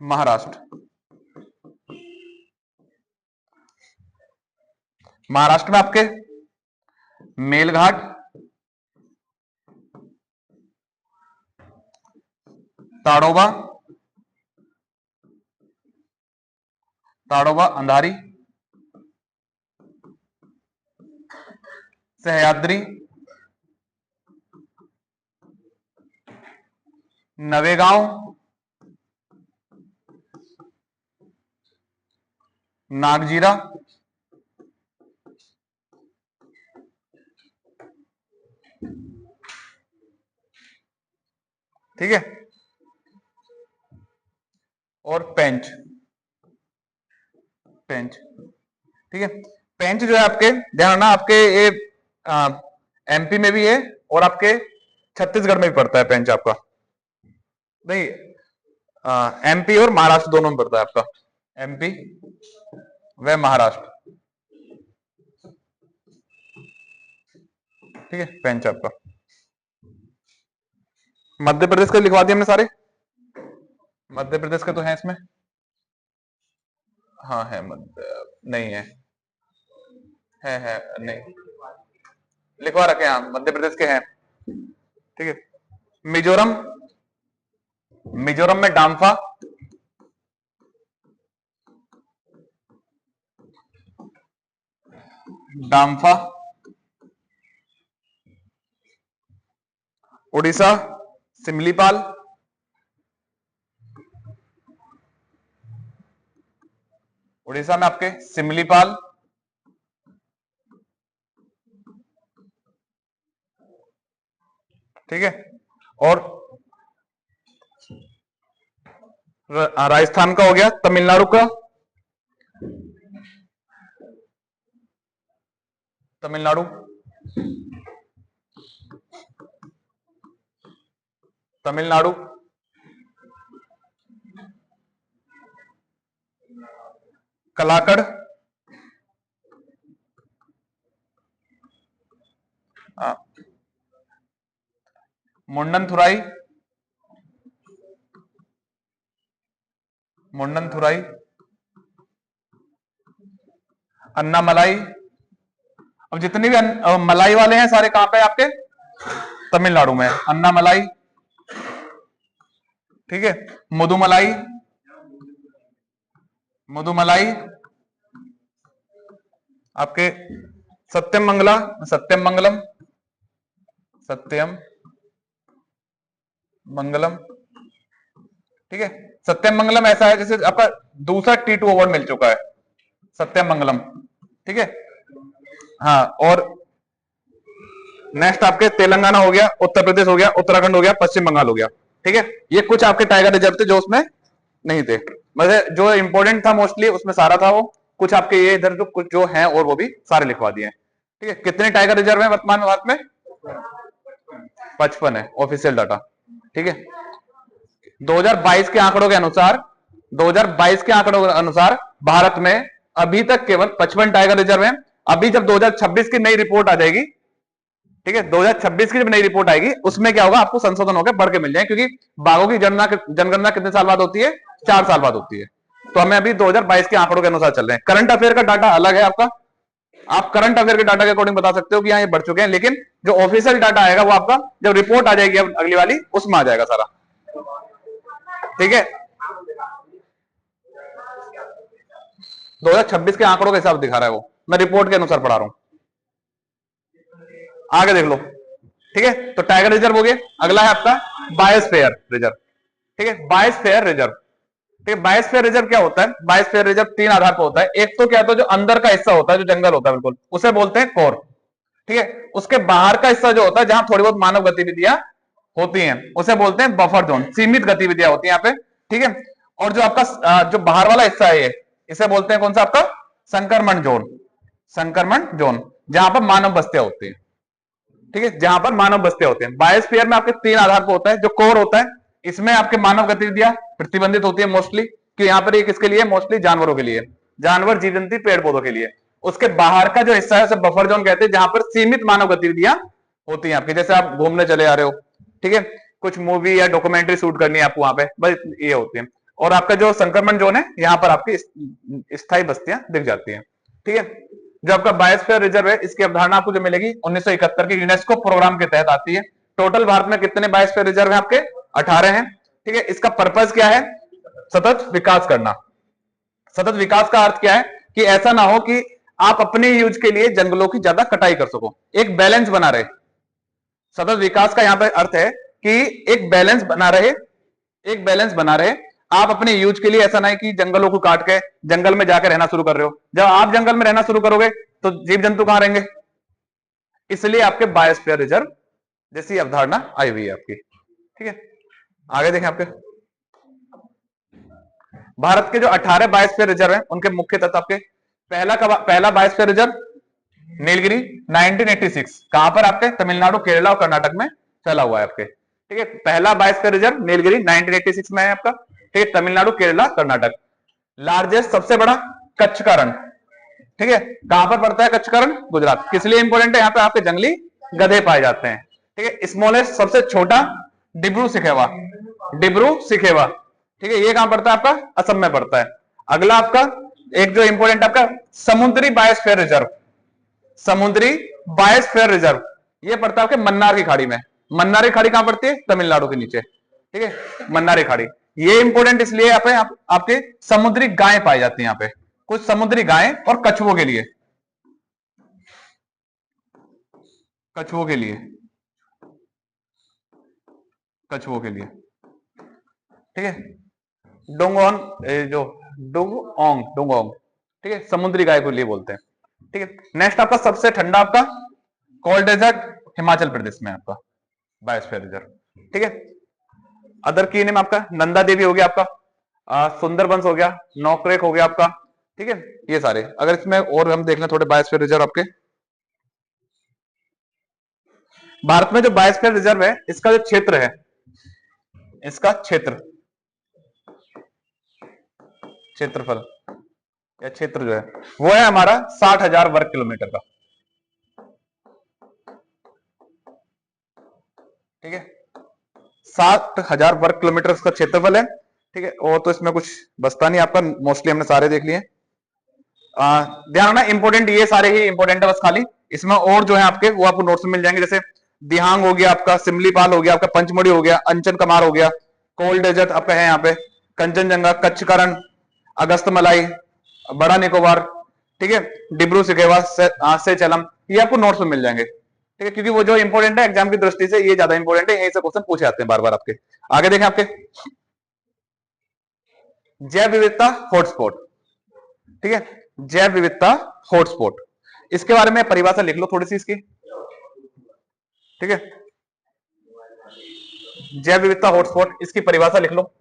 महाराष्ट्र में आपके मेलघाट, ताड़ोबा, अंधारी, सह्याद्री, नवेगांव, नागजीरा, ठीक है, और पेंच, ठीक है। पेंच जो है आपके, ध्यान रखना, आपके ये एमपी में भी है और आपके छत्तीसगढ़ में भी पड़ता है पेंच आपका, नहीं, एमपी और महाराष्ट्र दोनों में पड़ता है आपका, एमपी व महाराष्ट्र, ठीक है। पेंच आपका मध्य प्रदेश के लिखवा दिए हमने सारे, मध्य प्रदेश के तो हैं इसमें, हाँ है, नहीं है, नहीं लिखवा रखे, हाँ मध्य प्रदेश के हैं, ठीक है। मिजोरम, में डाम्फा, उड़ीसा सिमलीपाल, उड़ीसा में आपके सिमलीपाल, ठीक है। और राजस्थान का हो गया, तमिलनाडु का, तमिलनाडु, कलाकड़, मुंडनथुराई, अन्नामलाई। अब जितने भी मलाई वाले हैं सारे कहां पे आपके, तमिलनाडु में, अन्नामलाई, ठीक है। मुदुमलाई, आपके सत्यम मंगलम, ठीक है। सत्यम मंगलम ऐसा है जैसे आपका दूसरा T2 अवार्ड मिल चुका है, सत्यम मंगलम, ठीक है। हाँ, और नेक्स्ट आपके तेलंगाना हो गया, उत्तर प्रदेश हो गया, उत्तराखंड हो गया, पश्चिम बंगाल हो गया, ठीक है। ये कुछ आपके टाइगर रिजर्व थे जो उसमें नहीं थे, मतलब जो इंपॉर्टेंट था मोस्टली उसमें सारा था वो, कुछ आपके ये इधर जो कुछ जो हैं और वो भी सारे लिखवा दिए, ठीक है। कितने टाइगर रिजर्व हैं वर्तमान भारत में, 55 है ऑफिशियल डाटा, ठीक है। 2022 के आंकड़ों के अनुसार, भारत में अभी तक केवल 55 टाइगर रिजर्व हैं। अभी जब 2026 की नई रिपोर्ट आ जाएगी, ठीक है, 2026 की जब नई रिपोर्ट आएगी उसमें क्या होगा, आपको संशोधन होकर बढ़ के मिल जाए, क्योंकि बाघों की जनगणना कितने साल बाद होती है, 4 साल बाद होती है। तो हमें अभी 2022 के आंकड़ों के अनुसार चल रहे हैं। करंट अफेयर का डाटा अलग है आपका, आप करंट अफेयर के डाटा के अकॉर्डिंग बता सकते हो कि यहाँ ये बढ़ चुके हैं, लेकिन जो ऑफिशियल डाटा आएगा वो आपका जब रिपोर्ट आ जाएगी अब अगली वाली उसमें आ जाएगा सारा। ठीक है, 2026 के आंकड़ों के हिसाब दिखा रहा है वो, मैं रिपोर्ट के अनुसार पढ़ा रहा हूं। आगे देख लो। ठीक है, तो टाइगर रिजर्व हो गया। अगला है आपका बायोस्फीयर रिजर्व। ठीक है, बायोस्फीयर रिजर्व। ठीक है, बायोस्फीयर रिजर्व क्या होता है? बायोस्फीयर रिजर्व तीन आधार पर होता है। एक तो क्या होता है, जो अंदर का हिस्सा होता है, जो जंगल होता है बिल्कुल, उसे बोलते हैं कोर। ठीक है, उसके बाहर का हिस्सा जो होता है, जहां थोड़ी बहुत मानव गतिविधियां होती हैं, उसे बोलते हैं बफर जोन, सीमित गतिविधियां होती हैं यहाँ पे। ठीक है, और जो आपका जो बाहर वाला हिस्सा है ये, इसे बोलते हैं कौन सा आपका? संक्रमण जोन। संक्रमण जोन, जहां पर मानव बस्तियां होती हैं। ठीक है, जहां पर मानव बस्तियां होती हैं। बायोस्फीयर में आपके तीन आधार पर होता है। जो कोर होता है, इसमें आपके मानव गतिविधियां प्रतिबंधित होती है मोस्टली, कि यहाँ पर ये किसके लिए? मोस्टली जानवरों के लिए, जानवर, जीव जंतु, पेड़ पौधों के लिए। उसके बाहर का जो हिस्सा है उसे बफर जोन कहते हैं, जहां पर सीमित मानव गतिविधियां होती हैं आपकी। जैसे आप घूमने चले आ रहे हो, ठीक है, कुछ मूवी या डॉक्यूमेंट्री शूट करनी है आपको वहां पे, बस ये होती है। और आपका जो संक्रमण जोन है, यहाँ पर आपकी स्थायी बस्तियां दिख जाती हैं। ठीक है, जो आपका बायोस्फीयर रिजर्व है, इसकी अवधारणा आपको जो मिलेगी 1971 के यूनेस्को प्रोग्राम के तहत आती है। टोटल भारत में कितने बायोस्फीयर रिजर्व है आपके? 18 हैं। ठीक है, इसका पर्पज क्या है? सतत विकास करना। सतत विकास का अर्थ क्या है? कि ऐसा ना हो कि आप अपने यूज के लिए जंगलों की ज्यादा कटाई कर सको, एक बैलेंस बना रहे। सतत विकास का यहां पर अर्थ है कि एक बैलेंस बना रहे, एक बैलेंस बना रहे। आप अपने यूज के लिए ऐसा नहीं कि जंगलों को काट के जंगल में जाकर रहना शुरू कर रहे हो। जब आप जंगल में रहना शुरू करोगे तो जीव जंतु कहां रहेंगे? इसलिए आपके बायोस्फीयर रिजर्व जैसी अवधारणा आई हुई है आपकी। ठीक है, आगे देखें। आपके भारत के जो 18 बायोस्फीयर रिजर्व हैं, उनके मुख्य तत्व आपके, पहला बायोस्फीयर रिजर्व नीलगिरी 1986, कहां पर? आपके तमिलनाडु, केरला और कर्नाटक में फैला हुआ है आपके। ठीक है, पहला बायोस्फीयर रिजर्व नीलगिरी 1986 में है आपका। ठीक है, तमिलनाडु, केरला, कर्नाटक। लार्जेस्ट, सबसे बड़ा, कच्छ का रण। ठीक है, कहां पर पड़ता है कच्छ का रण? गुजरात। किस लिए इंपॉर्टेंट है? यहाँ पे आपके जंगली गधे पाए जाते हैं। ठीक है, स्मॉलेस्ट, सबसे छोटा, डिब्रू सिखेवा। डिब्रू सिखेवा। ठीक है, ये कहां पड़ता है आपका? असम में पड़ता है। अगला आपका एक जो इंपॉर्टेंट आपका समुद्री बायोस्फीयर रिजर्व, समुद्री बायोस्फीयर रिजर्व, ये पड़ता है आपके मन्नार की खाड़ी में। मन्नार की खाड़ी कहां पड़ती है? तमिलनाडु के नीचे। ठीक है, मन्नार की खाड़ी। ये इंपॉर्टेंट इसलिए यहाँ पे आपके समुद्री गायें पाई जाती हैं यहाँ पे, कुछ समुद्री गायें और कछुओं के लिए, कछुओं के लिए, कछुओं के लिए। ठीक है, डोंगोंग, जो डुंगोंग, डुंगोंग। ठीक है, समुद्री गाय को लिए बोलते हैं। ठीक है, नेक्स्ट आपका सबसे ठंडा आपका कोल्ड डेजर्ट हिमाचल प्रदेश में आपका बायोस्फीयर रिजर्व। ठीक है, अदर की नेम आपका नंदा देवी हो गया आपका, सुंदरबंस हो गया, नौकरेक हो गया आपका। ठीक है, ये सारे। अगर इसमें और हम देख लें थोड़े बायोस्फीयर रिजर्व आपके, भारत में जो बायोस्फीयर रिजर्व है, इसका जो क्षेत्र है, इसका क्षेत्रफल या क्षेत्र जो है, वो है हमारा 60,000 वर्ग किलोमीटर का। ठीक है, 60,000 वर्ग किलोमीटर इसका क्षेत्रफल है। ठीक है, और तो इसमें कुछ बचता नहीं आपका, मोस्टली हमने सारे देख लिए। ध्यान रखना, इंपोर्टेंट ये सारे ही इंपोर्टेंट है बस खाली। इसमें और जो है आपके वो आपको नोट्स में मिल जाएंगे, जैसे दिहांग हो गया आपका, सिमलीपाल हो गया आपका, पंचमढ़ी हो गया, अंचन कमार हो गया, कोल्ड डेजर्ट आपका है यहाँ पे, कंचनजंगा, कच्छ का रण, अगस्त मलाई, बड़ा निकोबार। ठीक है, डिब्रू सिखेवा, से चलम, ये आपको नोट्स में मिल जाएंगे। ठीक है, क्योंकि वो जो इंपॉर्टेंट है एग्जाम की दृष्टि से, ये ज्यादा इंपॉर्टेंट है, यहीं से क्वेश्चन पूछे जाते हैं बार बार आपके। आगे देखें आपके जैव विविधता हॉटस्पॉट। ठीक है, जैव विविधता हॉटस्पॉट, इसके बारे में परिभाषा लिख लो थोड़ी सी इसकी। ठीक है, जैव विविधता हॉटस्पॉट, इसकी परिभाषा लिख लो।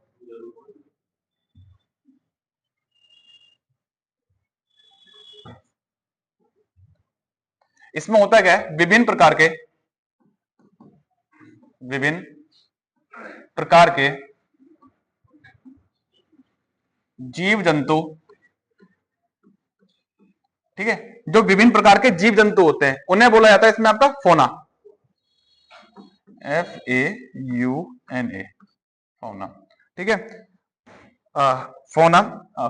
इसमें होता क्या है, विभिन्न प्रकार के जीव जंतु। ठीक है, जो विभिन्न प्रकार के जीव जंतु होते हैं उन्हें बोला जाता है इसमें आपका फोना, FAUNA, फोना। ठीक है, फोना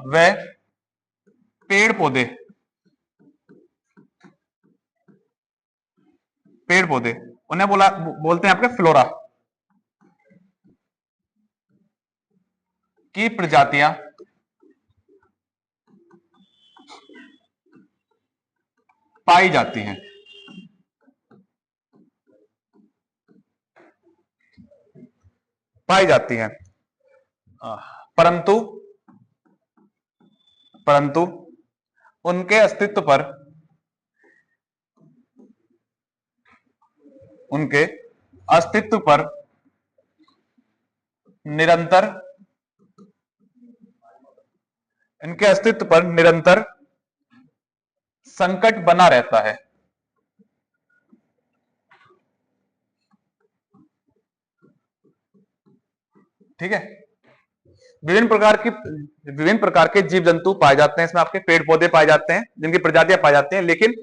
व पेड़ पौधे, पेड़ पौधे, उन्हें बोलते हैं आपके फ्लोरा की प्रजातियां पाई जाती हैं। पाई जाती हैं, परंतु परंतु उनके अस्तित्व पर उनके अस्तित्व पर निरंतर इनके अस्तित्व पर निरंतर संकट बना रहता है। ठीक है, विभिन्न प्रकार के जीव जंतु पाए जाते हैं, इसमें आपके पेड़ पौधे पाए जाते हैं जिनकी प्रजातियां पाई जाती हैं, लेकिन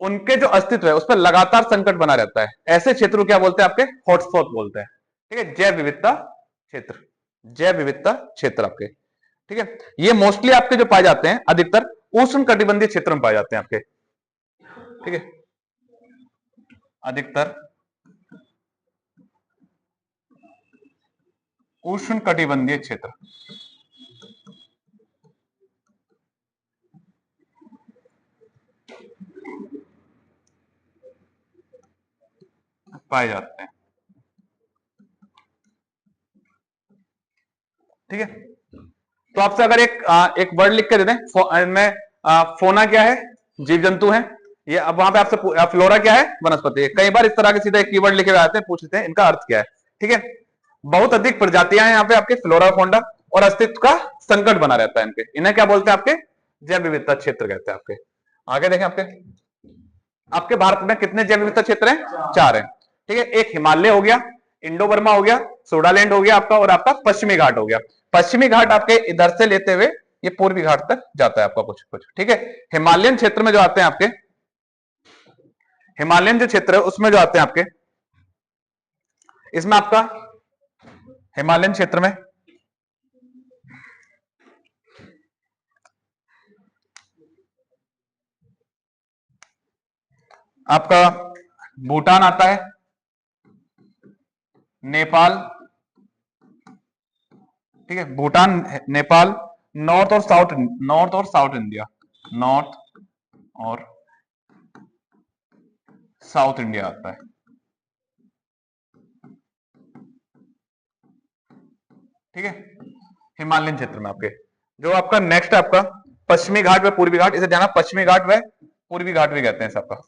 उनके जो अस्तित्व है उस पर लगातार संकट बना रहता है। ऐसे क्षेत्र को क्या बोलते हैं? आपके हॉटस्पॉट बोलते हैं। ठीक है, जैव विविधता क्षेत्र, जैव विविधता क्षेत्र आपके। ठीक है, ये मोस्टली आपके जो पाए जाते हैं अधिकतर उष्ण कटिबंधीय क्षेत्र में पाए जाते हैं आपके। ठीक है, अधिकतर उष्ण कटिबंधीय क्षेत्र पाए जाते हैं। ठीक है, तो आपसे अगर एक वर्ड लिख के दे दें, मैं फोना क्या है? जीव जंतु है। ये अब वहां पे आपसे फ्लोरा क्या है? वनस्पति है। कई बार इस तरह के सीधे कीवर्ड लिखे हुए आते हैं, पूछ लेते हैं इनका अर्थ क्या है। ठीक है, बहुत अधिक प्रजातियां हैं यहाँ पे आपके फ्लोरा फौंडा, और अस्तित्व का संकट बना रहता है इनके। इन्हें क्या बोलते हैं? आपके जैव विविधता क्षेत्र कहते हैं आपके। आगे देखें, आपके भारत में कितने जैव विविधता क्षेत्र हैं? 4 हैं। ठीक है, एक हिमालय हो गया, इंडो बर्मा हो गया, सोडालैंड हो गया आपका, और आपका पश्चिमी घाट हो गया। पश्चिमी घाट आपके इधर से लेते हुए ये पूर्वी घाट तक जाता है आपका कुछ कुछ। ठीक है, हिमालयन क्षेत्र में जो आते हैं आपके, हिमालयन जो क्षेत्र है उसमें जो आते हैं आपके, इसमें आपका हिमालयन क्षेत्र में आपका भूटान आता है, नेपाल, ठीक है, भूटान, नेपाल, नॉर्थ और साउथ इंडिया, नॉर्थ और साउथ इंडिया आता है। ठीक है, हिमालयन क्षेत्र में आपके जो आपका नेक्स्ट है आपका पश्चिमी घाट व पूर्वी घाट। इसे ध्यान, पश्चिमी घाट व पूर्वी घाट भी कहते हैं सबका।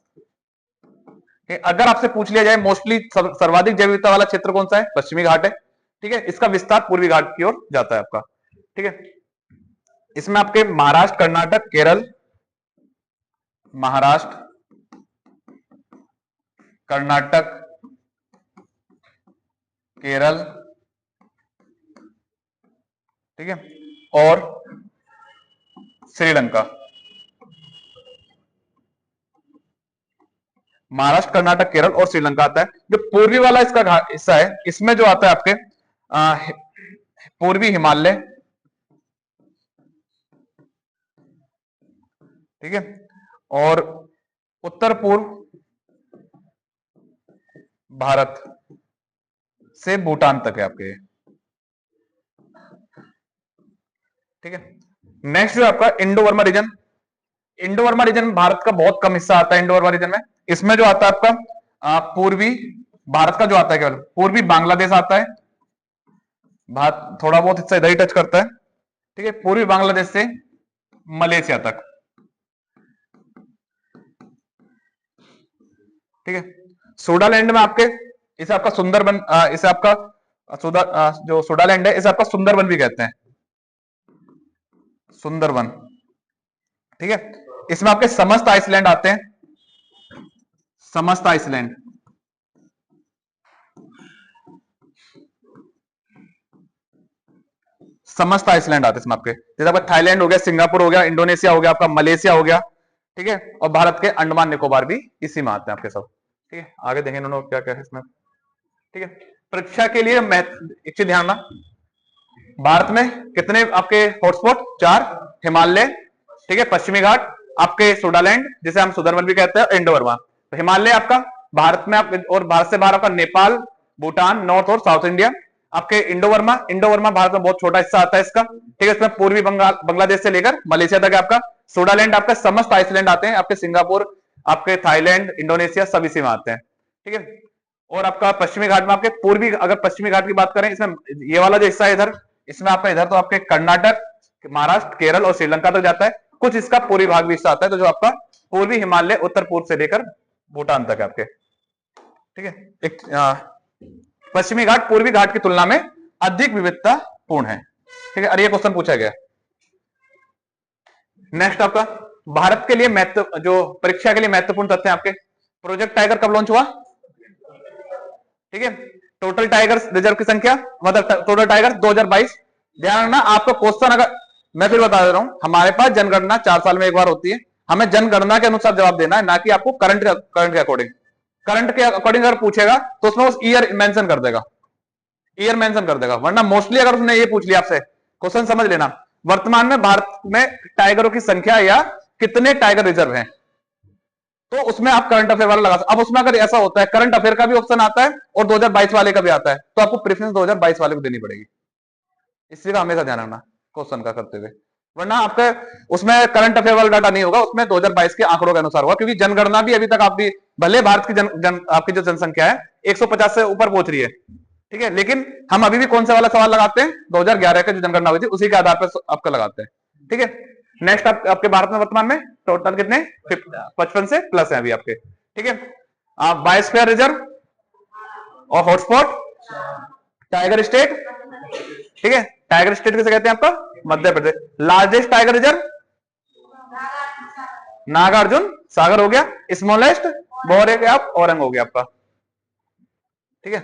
अगर आपसे पूछ लिया जाए मोस्टली सर्वाधिक जैव विविधता वाला क्षेत्र कौन सा है? पश्चिमी घाट है। ठीक है, इसका विस्तार पूर्वी घाट की ओर जाता है आपका। ठीक है, इसमें आपके महाराष्ट्र, कर्नाटक, केरल, महाराष्ट्र, कर्नाटक, केरल, ठीक है, और श्रीलंका। महाराष्ट्र, कर्नाटक, केरल और श्रीलंका आता है। जो पूर्वी वाला इसका हिस्सा है, इसमें जो आता है आपके पूर्वी हिमालय, ठीक है, और उत्तर पूर्व भारत से भूटान तक है आपके। ठीक है, नेक्स्ट जो आपका Indo Burma region. Indo Burma region में भारत का बहुत कम हिस्सा आता है। इंडो बर्मा रीजन में इसमें जो आता है आपका पूर्वी भारत का जो आता है, केवल पूर्वी बांग्लादेश आता है। भारत थोड़ा बहुत हिस्सा इधर ही टच करता है। ठीक है, पूर्वी बांग्लादेश से मलेशिया तक। ठीक है, सोडालैंड में आपके इसे आपका सुंदरबन, इसे आपका जो सोडालैंड है इसे आपका सुंदरबन भी कहते हैं, सुंदरबन। ठीक है, इसमें आपके समस्त आइसलैंड आते हैं, समस्त आइसलैंड, समस्त आइसलैंड आते हैं इसमें आपके। जैसे आपका थाईलैंड हो गया, सिंगापुर हो गया, इंडोनेशिया हो गया, आपका मलेशिया हो गया। ठीक है, और भारत के अंडमान निकोबार भी इसी में आते हैं आपके सब। ठीक है, आगे देखें इन्होंने क्या क्या है इसमें। ठीक है, परीक्षा के लिए एक चीज ध्यान रखना, भारत में कितने आपके हॉटस्पॉट? 4। हिमालय, ठीक है, पश्चिमी घाट, आपके सोडालैंड जिसे हम सुंदरबन भी कहते हैं, इंडो बर्मा। तो हिमालय आपका भारत में आप, और भारत से बाहर आपका नेपाल, भूटान, नॉर्थ और साउथ इंडिया। आपके इंडो वर्मा भारत में बहुत छोटा हिस्सा आता है इसका, ठीक है। इसमें पूर्वी बंगाल, बांग्लादेश से लेकर मलेशिया तक है आपका। सोडालैंड आपका समस्त आइसलैंड आते हैं, आपके सिंगापुर, आपके थाईलैंड, इंडोनेशिया सब इसी में आते हैं, ठीक है। और आपका पश्चिमी घाट में आपके पूर्वी, अगर पश्चिमी घाट की बात करें, इसमें ये वाला जो हिस्सा है इधर, इसमें आपका इधर तो आपके कर्नाटक, महाराष्ट्र, केरल और श्रीलंका तक जाता है। कुछ इसका पूर्वी भाग भी हिस्सा आता है, तो जो आपका पूर्वी हिमालय उत्तर पूर्व से लेकर भूटान तक है आपके, ठीक है। एक पश्चिमी घाट पूर्वी घाट की तुलना में अधिक विविधता पूर्ण है, ठीक है। और ये क्वेश्चन पूछा गया। नेक्स्ट आपका भारत के लिए महत्व, जो परीक्षा के लिए महत्वपूर्ण तथ्य है आपके, प्रोजेक्ट टाइगर कब लॉन्च हुआ, ठीक है। टोटल टाइगर्स रिजर्व की संख्या, मतलब टोटल टाइगर्स 2022। ध्यान रखना आपका क्वेश्चन, अगर मैं फिर बता दे रहा हूं, हमारे पास जनगणना 4 साल में एक बार होती है, हमें जनगणना के अनुसार जवाब देना है, ना कि आपको करंट के अकॉर्डिंग। करंट के अकॉर्डिंग अगर पूछेगा तो उसमें उस ईयर मेंशन कर देगा, ईयर मेंशन कर देगा। वरना मोस्टली अगर उसने ये पूछ लिया आपसे, क्वेश्चन समझ लेना, वर्तमान में भारत में टाइगरों की संख्या या कितने टाइगर रिजर्व हैं, तो उसमें आप करंट अफेयर वाला लगा सकते। अब उसमें अगर ऐसा होता है, करंट अफेयर का भी ऑप्शन आता है और 2022 वाले का भी आता है, तो आपको प्रेफरेंस 2022 वाले को देनी पड़ेगी। इस चीज का हमेशा ध्यान रखना क्वेश्चन का करते हुए, वरना आपका उसमें करंट अफेयर वाला डाटा नहीं होगा, उसमें 2022 के आंकड़ों के अनुसार होगा। क्योंकि जनगणना भी अभी तक आप भी, भले भारत की आपकी जो जनसंख्या है 150 से ऊपर पहुंच रही है, ठीक है, लेकिन हम अभी भी कौन सा वाला सवाल लगाते हैं, 2011 का जो जनगणना हुई थी उसी के आधार पर आपका लगाते हैं, ठीक है। नेक्स्ट आपके भारत में वर्तमान में टोटल कितने, 55 से प्लस है अभी आपके, ठीक है। बायोस्फीयर रिजर्व और हॉटस्पॉट, टाइगर स्टेट, ठीक है। टाइगर स्टेट किसे कहते हैं आपका, Madhya Pradesh. Largest tiger reserve Nagarjuna Sagar हो गया। स्मॉलेस्ट बोर है आप, औरंग हो गया आपका, ठीक है।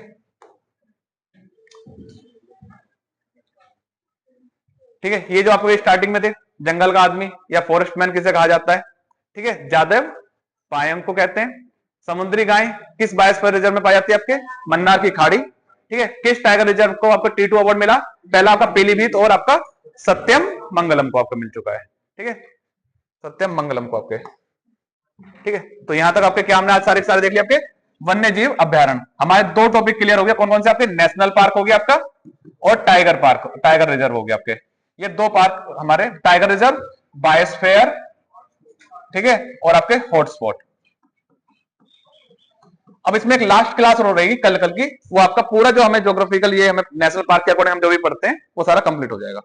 ठीक है, ये जो आपको स्टार्टिंग में थे, जंगल का आदमी या फॉरेस्ट मैन किसे कहा जाता है, ठीक है, जादव पायंग को कहते हैं। समुद्री गाय किस बायोस्फीयर रिजर्व में पाई जाती है, आपके मन्नार की खाड़ी, ठीक है। किस टाइगर रिजर्व को आपको T2 अवार्ड मिला, पहला आपका पीलीभीत और आपका सत्यम मंगलम को आपको मिल चुका है, ठीक है, सत्यम मंगलम को आपके, ठीक है। तो यहां तक आपके क्या हमने आज सारे देख लिया, आपके वन्य जीव अभ्यारण्य हमारे 2 टॉपिक क्लियर हो गया। कौन कौन से आपके, नेशनल पार्क हो गया आपका और टाइगर पार्क, टाइगर रिजर्व हो गया आपके। ये 2 पार्क हमारे, टाइगर रिजर्व, बायोस्फीयर, ठीक है, और आपके हॉटस्पॉट। अब इसमें एक लास्ट क्लास हो रहेगी कल की, वो आपका पूरा जो हमें ज्योग्राफिकल, ये हमें नेशनल पार्क के अकॉर्डिंग हम जो भी पढ़ते हैं वो सारा कंप्लीट हो जाएगा,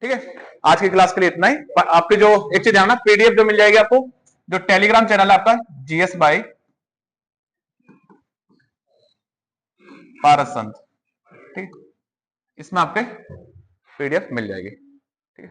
ठीक है। आज की क्लास के लिए इतना ही। आपके जो एक चीज ध्यान, पीडीएफ जो मिल जाएगी आपको, जो टेलीग्राम चैनल है आपका जीएस बाई पारस संत, ठीक, इसमें आपके पीडीएफ मिल जाएगी, ठीक है।